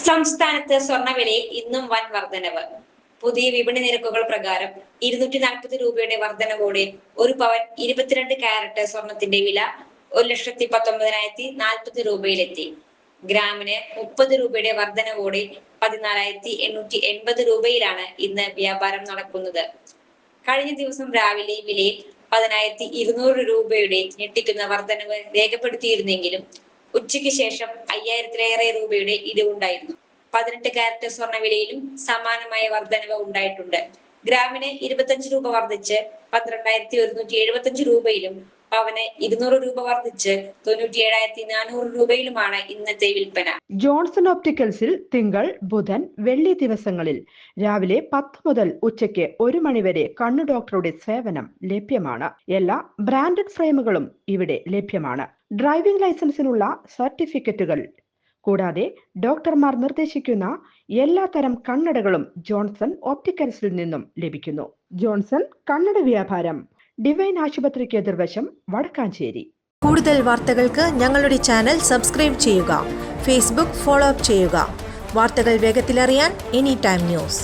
സംസ്ഥാനത്ത് സ്വർണ്ണവിലയിൽ ഇന്നും വൻ വർധനവ്. പുതിയ വിപണി നിരക്കുകൾ പ്രകാരം 240 രൂപയുടെ വർധനവോടെ ഒരു പവൻ 22 കാരറ്റ് സ്വർണത്തിന്റെ വില 1,19,040 രൂപയിലെത്തി. ഗ്രാമിന് 30 രൂപയുടെ വർധനവോടെ 14,880 രൂപയിലാണ് ഇന്ന് വ്യാപാരം നടക്കുന്നത്. കഴിഞ്ഞ ദിവസം രാവിലെ വിലയിൽ 10,200 രൂപയുടെ ഞെട്ടിക്കുന്ന വർധനവ് രേഖപ്പെടുത്തിയിരുന്നെങ്കിലും ഉച്ചയ്ക്ക് ശേഷം 5,000-ലേറെ രൂപയുടെ ഇടിവുണ്ടായിരുന്നു. 18 കാരറ്റ് സ്വർണ്ണവിലയിലും സമാനമായ വർധനവ് ഉണ്ടായിട്ടുണ്ട്. ഗ്രാമിന് 25 രൂപ വർദ്ധിച്ച് 12,175 രൂപയിലും പവന് 200 രൂപ വർദ്ധിച്ച് 97,400 രൂപയിലുമാണ് ഇന്നത്തെ വിൽപ്പന. ജോൺസൺ ഒപ്റ്റിക്കൽസിൽ തിങ്കൾ, ബുധൻ, വെള്ളി ദിവസങ്ങളിൽ രാവിലെ 10 മുതൽ ഉച്ചയ്ക്ക് 1 മണിവരെ കണ്ണു ഡോക്ടറുടെ സേവനം ലഭ്യമാണ്. എല്ലാ ബ്രാൻഡഡ് ഫ്രെയിമുകളും ഇവിടെ ലഭ്യമാണ്. ഡ്രൈവിംഗ് ലൈസൻസിനുള്ള സർട്ടിഫിക്കറ്റുകൾ കൂടാതെ ഡോക്ടർമാർ നിർദ്ദേശിക്കുന്ന എല്ലാ തരം കണ്ണടകളും ജോൺസൺ ഒപ്റ്റിക്കൽസിൽ നിന്നും ലഭിക്കുന്നു. ജോൺസൺ കണ്ണട വ്യാപാരം, ഡിവൈൻ ആശുപത്രിക്ക് എതിർവശം, വടക്കാഞ്ചേരി. കൂടുതൽ വാർത്തകൾക്ക് ഞങ്ങളുടെ ചാനൽ സബ്സ്ക്രൈബ് ചെയ്യുക. ഫേസ്ബുക്ക് ഫോളോ അപ്പ് ചെയ്യുക. വാർത്തകൾ വേഗത്തിലറിയാൻ എനി ടൈം ന്യൂസ്.